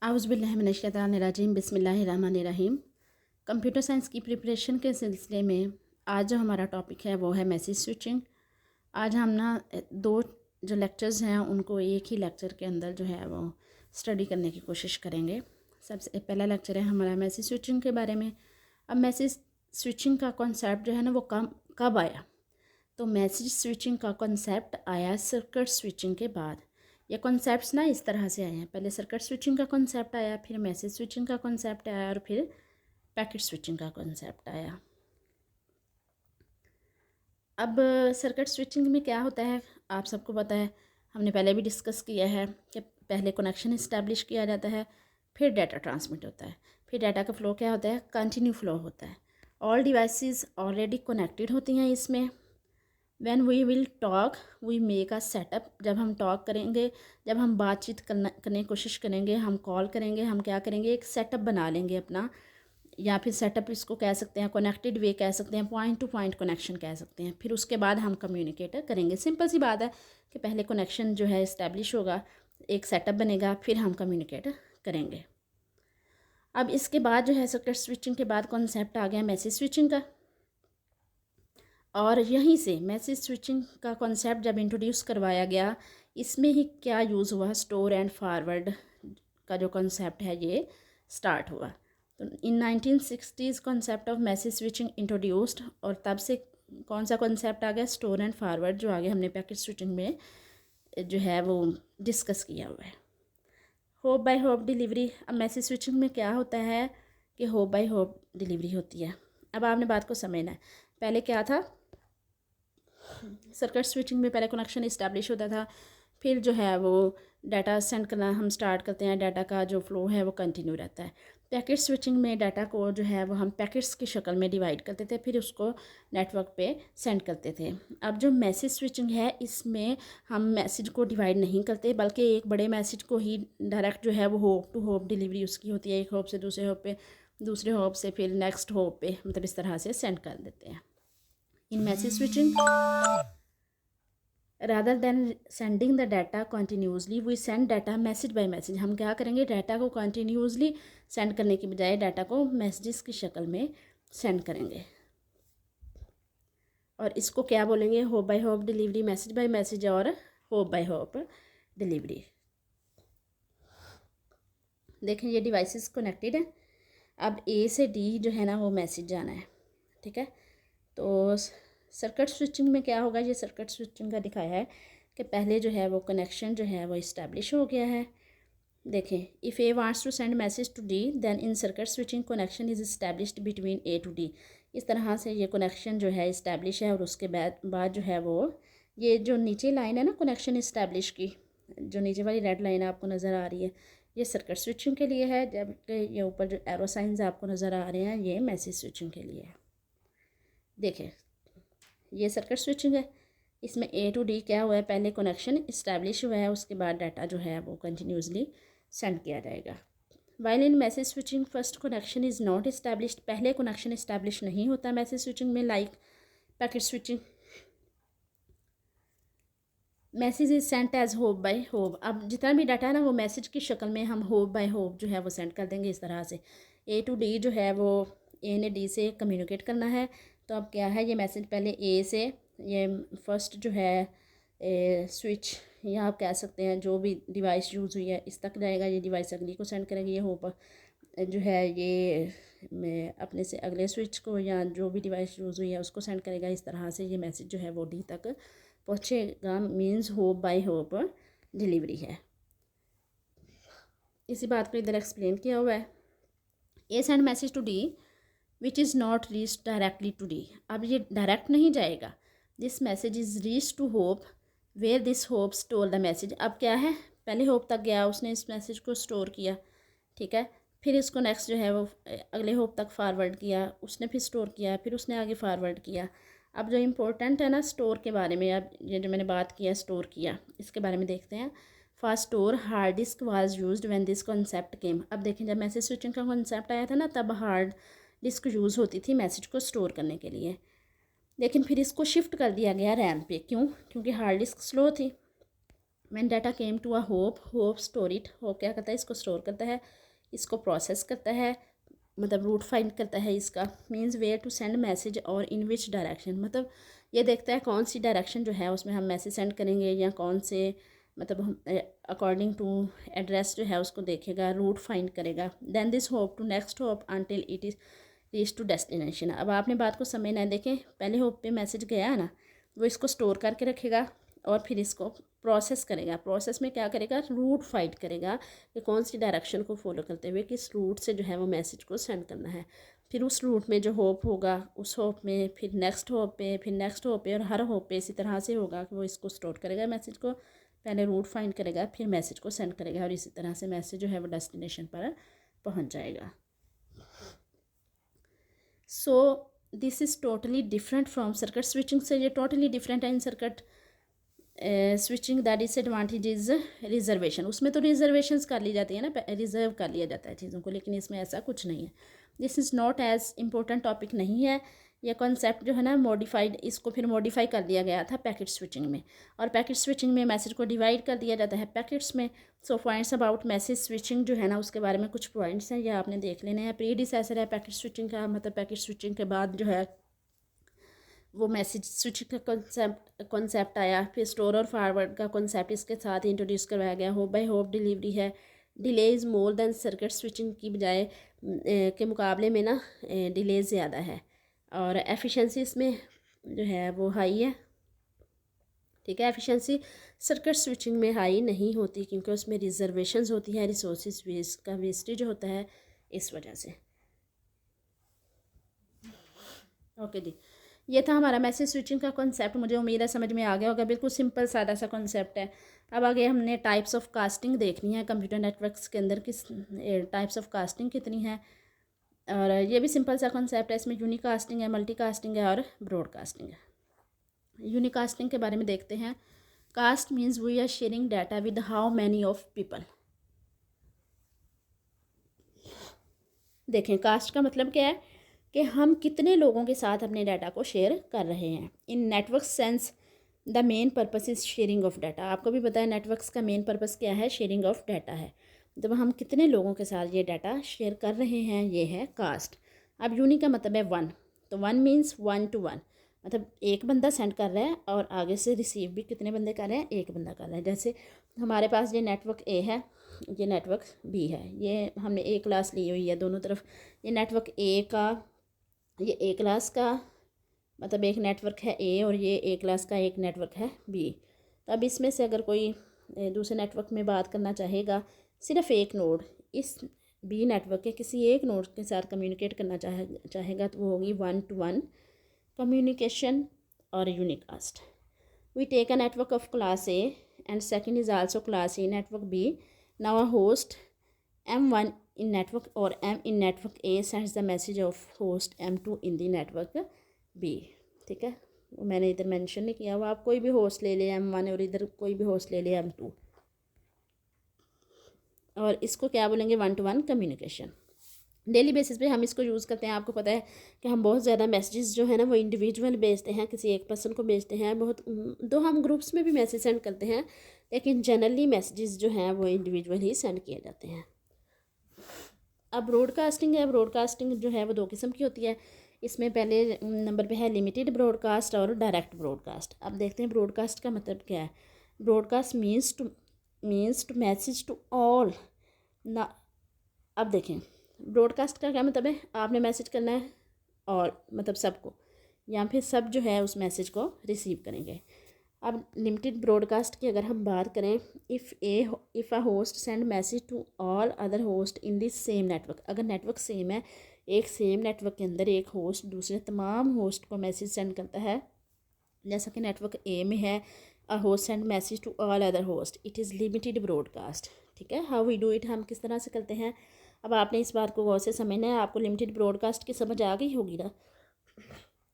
आउज़ुबिल्लाहिमिनश्शैतानिर्रजीम बिस्मिल्लाहिर्रहमानिर्रहीम। Computer science की preparation के सिलसिले में आज जो हमारा टॉपिक है वो है मैसेज स्विचिंग। आज हम ना दो जो लेक्चर्स हैं उनको एक ही लेक्चर के अंदर जो है वो स्टडी करने की कोशिश करेंगे। सबसे पहला लेक्चर है हमारा मैसेज स्विचिंग के बारे में। अब मैसेज स्विचिंग का कॉन्सेप्ट जो है ना वो कब आया, तो मैसेज स्विचिंग का कॉन्सेप्ट आया सर्किट स्विचिंग के बाद। ये कॉन्सेप्ट्स ना इस तरह से आए हैं, पहले सर्किट स्विचिंग का कॉन्सेप्ट आया, फिर मैसेज स्विचिंग का कॉन्सेप्ट आया और फिर पैकेट स्विचिंग का कॉन्सेप्ट आया। अब सर्किट स्विचिंग में क्या होता है आप सबको पता है, हमने पहले भी डिस्कस किया है कि पहले कनेक्शन इस्टेब्लिश किया जाता है, फिर डाटा ट्रांसमिट होता है, फिर डाटा का फ़्लो क्या होता है, कंटिन्यू फ़्लो होता है। ऑल डिवाइसेस ऑलरेडी कनेक्टेड होती हैं इसमें। When we will talk we make a setup, जब हम टॉक करेंगे, जब हम बातचीत करने की कोशिश करेंगे, हम कॉल करेंगे, हम क्या करेंगे, एक सेटअप बना लेंगे अपना, या फिर सेटअप इसको कह सकते हैं, कनेक्टेड वे कह सकते हैं, पॉइंट टू पॉइंट कनेक्शन कह सकते हैं। फिर उसके बाद हम कम्युनिकेट करेंगे। सिंपल सी बात है कि पहले कनेक्शन जो है इस्टेब्लिश होगा, एक सेटअप बनेगा, फिर हम कम्युनिकेट करेंगे। अब इसके बाद जो है सर्किट स्विचिंग के बाद कॉन्सेप्ट आ गया मैसेज स्विचिंग का, और यहीं से मैसेज स्विचिंग का कॉन्सेप्ट जब इंट्रोड्यूस करवाया गया, इसमें ही क्या यूज़ हुआ, स्टोर एंड फॉरवर्ड का जो कॉन्सेप्ट है ये स्टार्ट हुआ। तो इन 1960s concept of message switching introduced, और तब से कौन सा कॉन्सेप्ट आ गया, स्टोर एंड फॉरवर्ड, जो आगे हमने पैकेट स्विचिंग में जो है वो डिस्कस किया हुआ है। Hop by hop delivery. अब मैसेज स्विचिंग में क्या होता है कि होप बाय होप डिलीवरी होती है। अब आपने बात को समझना है, पहले क्या था, सर्किट स्विचिंग में पहले कनेक्शन इस्टेब्लिश होता था, फिर जो है वो डाटा सेंड करना हम स्टार्ट करते हैं, डाटा का जो फ़्लो है वो कंटिन्यू रहता है। पैकेट स्विचिंग में डाटा को जो है वो हम पैकेट्स की शक्ल में डिवाइड करते थे, फिर उसको नेटवर्क पे सेंड करते थे। अब जो मैसेज स्विचिंग है इसमें हम मैसेज को डिवाइड नहीं करते, बल्कि एक बड़े मैसेज को ही डायरेक्ट जो है वो होप टू होप डिलीवरी उसकी होती है, एक होप से दूसरे होप पे, दूसरे होप से फिर नेक्स्ट होप पे, मतलब इस तरह से सेंड कर देते हैं। In message switching rather than sending the data continuously we send data message by message। हम क्या करेंगे, डाटा को कंटिन्यूसली सेंड करने की बजाय डाटा को मैसेजेस की शक्ल में सेंड करेंगे, और इसको क्या बोलेंगे, hop by hop delivery, message by message और होप बाय होप डिलीवरी। देखें ये डिवाइसेस कनेक्टेड हैं। अब ए से डी जो है ना वो मैसेज जाना है, ठीक है। तो सर्किट स्विचिंग में क्या होगा, ये सर्किट स्विचिंग का दिखाया है कि पहले जो है वो कनेक्शन जो है वो इस्टेब्लिश हो गया है। देखें, if A wants to send message to D then in circuit switching connection is established between A to D. इस तरह से ये कनेक्शन जो है इस्टेब्लिश है, और उसके बाद जो है वो ये जो नीचे लाइन है ना कनेक्शन इस्टेब्लिश की, जो नीचे वाली रेड लाइन आपको नज़र आ रही है, ये सर्किट स्विचिंग के लिए है, जबकि ये ऊपर जो एरो साइंस आपको नज़र आ रहे हैं ये मैसेज स्विचिंग के लिए है। देखें ये सर्किट स्विचिंग है, इसमें ए टू डी क्या हुआ है, पहले कनेक्शन इस्टेब्लिश हुआ है, उसके बाद डाटा जो है वो कंटिन्यूसली सेंड किया जाएगा। While in message switching first connection is not established, पहले कनेक्शन इस्टेब्लिश नहीं होता मैसेज स्विचिंग में, like packet switching. Message is sent as hop by hop. अब जितना भी डाटा है ना वो मैसेज की शक्ल में हम होप बाय होप जो है वो सेंड कर देंगे इस तरह से। ए टू डी जो है वो ए ने डी से कम्युनिकेट करना है, तो अब क्या है, ये मैसेज पहले ए से, ये फर्स्ट जो है स्विच या आप कह सकते हैं जो भी डिवाइस यूज़ हुई है इस तक जाएगा, ये डिवाइस अगली को सेंड करेगी, ये होप जो है ये मैं अपने से अगले स्विच को या जो भी डिवाइस यूज़ हुई है उसको सेंड करेगा। इस तरह से ये मैसेज जो है वो डी तक पहुँचेगा, means hop by hop delivery है। इसी बात को इधर एक्सप्लेन किया हुआ है। A send message to D which is not reach directly to D. अब ये डायरेक्ट नहीं जाएगा, this message is reach to hop where this hop store the message. अब क्या है, पहले होप तक गया, उसने इस मैसेज को स्टोर किया, ठीक है, फिर इसको नेक्स्ट जो है वो अगले होप तक फारवर्ड किया, उसने फिर स्टोर किया, फिर उसने आगे फारवर्ड किया। अब जो इम्पोर्टेंट है ना स्टोर के बारे में, अब ये जो मैंने बात किया स्टोर किया, इसके बारे में देखते हैं। First store hard disk was used when this concept came. अब देखें जब मैसेज स्विचिंग का कॉन्सेप्ट आया था ना तब हार्ड डिस्क यूज़ होती थी मैसेज को स्टोर करने के लिए, लेकिन फिर इसको शिफ्ट कर दिया गया रैम पे। क्यों? क्योंकि हार्ड डिस्क स्लो थी। When data came to a hop store it. Hop क्या करता है, इसको स्टोर करता है, इसको प्रोसेस करता है, मतलब रूट फाइंड करता है इसका। Means where to send message और इन विच डायरेक्शन, मतलब ये देखता है कौन सी डायरेक्शन जो है उसमें हम मैसेज सेंड करेंगे, या कौन से मतलब हम अकॉर्डिंग टू एड्रेस जो है उसको देखेगा, रूट फाइंड करेगा। Then this hop to next hop until it is reach to destination. अब आपने बात को समझना है, देखें पहले होप पे मैसेज गया है ना, वो इसको स्टोर करके रखेगा और फिर इसको प्रोसेस करेगा। प्रोसेस में क्या करेगा, रूट फाइंड करेगा कि कौन सी डायरेक्शन को फॉलो करते हुए किस रूट से जो है वो मैसेज को सेंड करना है। फिर उस रूट में जो होप होगा, उस होप में फिर नेक्स्ट होप पे, फिर नेक्स्ट होप पे, और हर होप पे इसी तरह से होगा कि वो इसको स्टोर करेगा मैसेज को, पहले रूट फाइंड करेगा, फिर मैसेज को सेंड करेगा, और इसी तरह से मैसेज जो है वो डेस्टिनेशन पर पहुंच जाएगा। So this is totally different from circuit switching से, ये टोटली डिफरेंट है। In circuit switching that disadvantage is reservation, उसमें तो रिजर्वेशंस कर ली जाती है ना, रिजर्व कर लिया जाता है चीज़ों को, लेकिन इसमें ऐसा कुछ नहीं है। This is not as important topic नहीं है। यह कॉन्सेप्ट जो है ना मॉडिफाइड, इसको फिर मॉडिफाई कर दिया गया था पैकेट स्विचिंग में, और पैकेट स्विचिंग में मैसेज को डिवाइड कर दिया जाता है पैकेट्स में। सो पॉइंट्स अबाउट मैसेज स्विचिंग जो है ना, उसके बारे में कुछ पॉइंट्स हैं, ये आपने देख लेने हैं। प्रीडिसेसर है पैकेट स्विचिंग का, मतलब पैकेट स्विचिंग के बाद जो है वो मैसेज स्विचिंग का कॉन्सेप्ट आया। फिर स्टोर और फॉरवर्ड का कॉन्सेप्ट इसके साथ इंट्रोड्यूस करवाया गया। होप बाय होप डिलीवरी है, delay is more than circuit switching की बजाय के मुकाबले में ना डिले ज़्यादा है, और एफिशिएंसी इसमें जो है वो हाई है। ठीक है, एफिशिएंसी सर्किट स्विचिंग में हाई नहीं होती क्योंकि उसमें रिजर्वेशंस होती हैं, रिसोर्सेज वेस्ट का वेस्टेज होता है, इस वजह से। ओके जी, ये था हमारा मैसेज स्विचिंग का कॉन्सेप्ट। मुझे उम्मीद है समझ में आ गया होगा, बिल्कुल सिंपल सादा सा कॉन्सेप्ट है। अब आगे हमने टाइप्स ऑफ कास्टिंग देखनी है कंप्यूटर नेटवर्क्स के अंदर, किस टाइप्स ऑफ कास्टिंग कितनी है, और ये भी सिंपल सा कॉन्सेप्ट है। इसमें यूनिकास्टिंग है, मल्टीकास्टिंग है और ब्रॉडकास्टिंग है। यूनिकास्टिंग के बारे में देखते हैं। Cast means we are sharing data with how many of people. देखें कास्ट का मतलब क्या है कि हम कितने लोगों के साथ अपने डाटा को शेयर कर रहे हैं। In network sense the main purpose is sharing of data. आपको भी पता है नेटवर्क्स का मेन पर्पस क्या है, शेयरिंग ऑफ डाटा है। जब हम कितने लोगों के साथ ये डाटा शेयर कर रहे हैं, ये है कास्ट। अब यूनिक का मतलब है वन, तो वन मीन्स 1 to 1, मतलब एक बंदा सेंड कर रहा है और आगे से रिसीव भी कितने बंदे कर रहे हैं, एक बंदा कर रहा है। जैसे हमारे पास ये नेटवर्क ए है, ये नेटवर्क बी है, ये हमने ए क्लास ली हुई है दोनों तरफ। ये नेटवर्क ए का, ये ए क्लास का मतलब एक नेटवर्क है ए, और ये ए क्लास का एक नेटवर्क है बी। तो अब इसमें से अगर कोई दूसरे नेटवर्क में बात करना चाहेगा, सिर्फ एक नोड इस बी नेटवर्क के किसी एक नोड के साथ कम्युनिकेट करना चाहेगा, तो वो होगी 1 to 1 कम्युनिकेशन और unicast. We take a network of class A and second is also class A network B. Now a host M1 in network or M in network A sends the message of host M2 in the network B। ठीक है, वो मैंने इधर mention नहीं किया, वो आप कोई भी होस्ट ले ले M1 और इधर कोई भी होस्ट ले ले M2, और इसको क्या बोलेंगे 1 to 1 कम्युनिकेशन। डेली बेसिस पे हम इसको यूज़ करते हैं। आपको पता है कि हम बहुत ज़्यादा मैसेजेस जो है ना वो इंडिविजुअल भेजते हैं, किसी एक पर्सन को भेजते हैं, बहुत दो हम ग्रुप्स में भी मैसेज सेंड करते हैं, लेकिन जनरली मैसेजेस जो हैं वो इंडिविजुअल ही सेंड किए जाते हैं। अब ब्रॉडकास्टिंग है, ब्रॉडकास्टिंग जो है वो दो किस्म की होती है। इसमें पहले नंबर पे है लिमिटेड ब्रॉडकास्ट और डायरेक्ट ब्रॉडकास्ट। अब देखते हैं ब्रॉडकास्ट का मतलब क्या है। Broadcast means to message to all ना। अब देखें ब्रॉडकास्ट का क्या मतलब है, आपने मैसेज करना है और मतलब सबको, या फिर सब जो है उस मैसेज को रिसीव करेंगे। अब लिमिटेड ब्रॉडकास्ट की अगर हम बात करें, if a host send message to all other host in this same network. अगर नेटवर्क सेम है, एक सेम नेटवर्क के अंदर एक होस्ट दूसरे तमाम होस्ट को मैसेज सेंड करता है, जैसा कि नेटवर्क ए में है, a host send message to all other host, it is limited broadcast. ठीक है, हाउ वी डू इट, हम किस तरह से करते हैं। अब आपने इस बात को गौर से समझना है, आपको लिमिटेड ब्रॉडकास्ट की समझ आ गई होगी ना।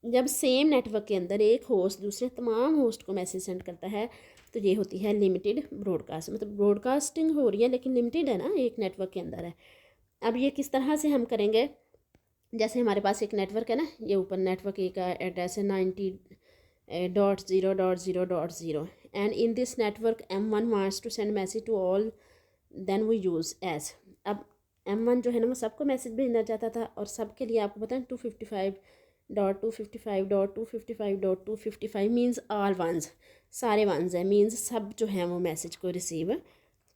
जब सेम नेटवर्क के अंदर एक होस्ट दूसरे तमाम होस्ट को मैसेज सेंड करता है, तो ये होती है लिमिटेड ब्रॉडकास्ट। मतलब ब्रॉडकास्टिंग हो रही है लेकिन लिमिटेड है ना, एक नेटवर्क के अंदर है। अब ये किस तरह से हम करेंगे, जैसे हमारे पास एक नेटवर्क है ना, ये ऊपर नेटवर्क ए का एड्रेस है 90.0.0.0 and in this network M1 wants to send message to all then we use as. अब M1 जो है ना वो सबको मैसेज भेजना चाहता था, और सबके लिए आपको पता है 255.255.255.255 मीन्स ऑल वंस, सारे वंस हैं, मीन्स सब जो हैं वो मैसेज को रिसीव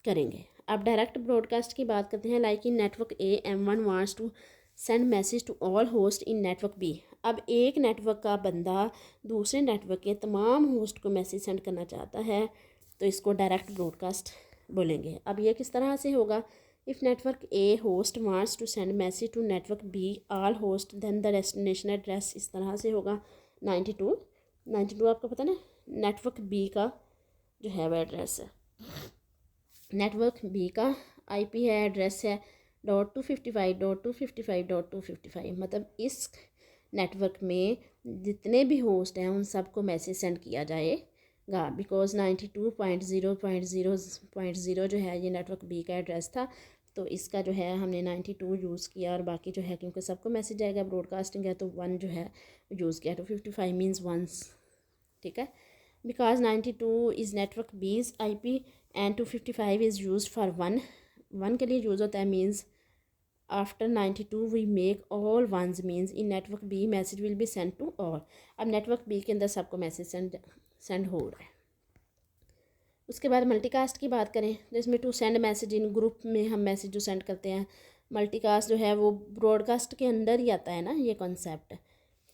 करेंगे। अब डायरेक्ट ब्रॉडकास्ट की बात करते हैं। Like in network A M1 wants to send message to all host in network B. अब एक नेटवर्क का बंदा दूसरे नेटवर्क के तमाम होस्ट को मैसेज सेंड करना चाहता है, तो इसको डायरेक्ट ब्रॉडकास्ट बोलेंगे। अब ये किस तरह से होगा? If network A host wants to send message to network B all host then the destination address इस तरह से होगा 92 आपको पता ना नेटवर्क बी का जो है वो एड्रेस है। नेटवर्क बी का IP है, एड्रेस है .255.255.255। मतलब इस नेटवर्क में जितने भी होस्ट हैं उन सबको मैसेज सेंड किया जाएगा, बिकॉज 92.0.0.0 जो है ये नेटवर्क बी का एड्रेस था, तो इसका जो है हमने 92 यूज़ किया, और बाकी जो है क्योंकि सबको मैसेज आएगा, ब्रॉडकास्टिंग है, तो 1 जो है यूज़ किया, तो 55 मीन्स वंस, ठीक है। Because 92 is network B's IP and 255 is use for one के लिए यूज़ होता है, means after 92 we make all ones, means in network B message will be send to all. अब नेटवर्क बी के अंदर सबको मैसेज सेंड हो रहा है। उसके बाद मल्टीकास्ट की बात करें तो इसमें to send message in group में हम मैसेज जो सेंड करते हैं, मल्टीकास्ट जो है वो ब्रॉडकास्ट के अंदर ही आता है ना ये कॉन्सेप्ट,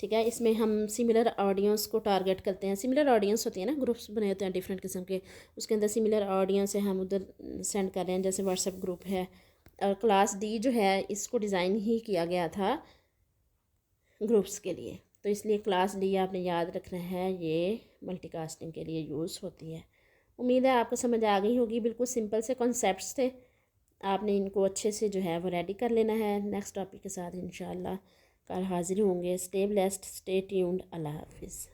ठीक है। इसमें हम सिमिलर ऑडियंस को टारगेट करते हैं। सिमिलर ऑडियंस होती है ना, ग्रुप्स बने होते हैं डिफरेंट किस्म के, उसके अंदर सिमिलर ऑडियंस है, हम उधर सेंड कर रहे हैं, जैसे व्हाट्सएप ग्रुप है। और क्लास D जो है इसको डिज़ाइन ही किया गया था ग्रुप्स के लिए, तो इसलिए क्लास D आपने याद रखना है, ये मल्टीकास्टिंग के लिए यूज़ होती है। उम्मीद है आपको समझ आ गई होगी। बिल्कुल सिंपल से कॉन्सेप्ट्स थे, आपने इनको अच्छे से जो है वो रेडी कर लेना है। नेक्स्ट टॉपिक के साथ इंशाल्लाह कल हाजिर होंगे। स्टे ब्लेस्ड, स्टे ट्यून्ड, अल्लाह हाफिज़।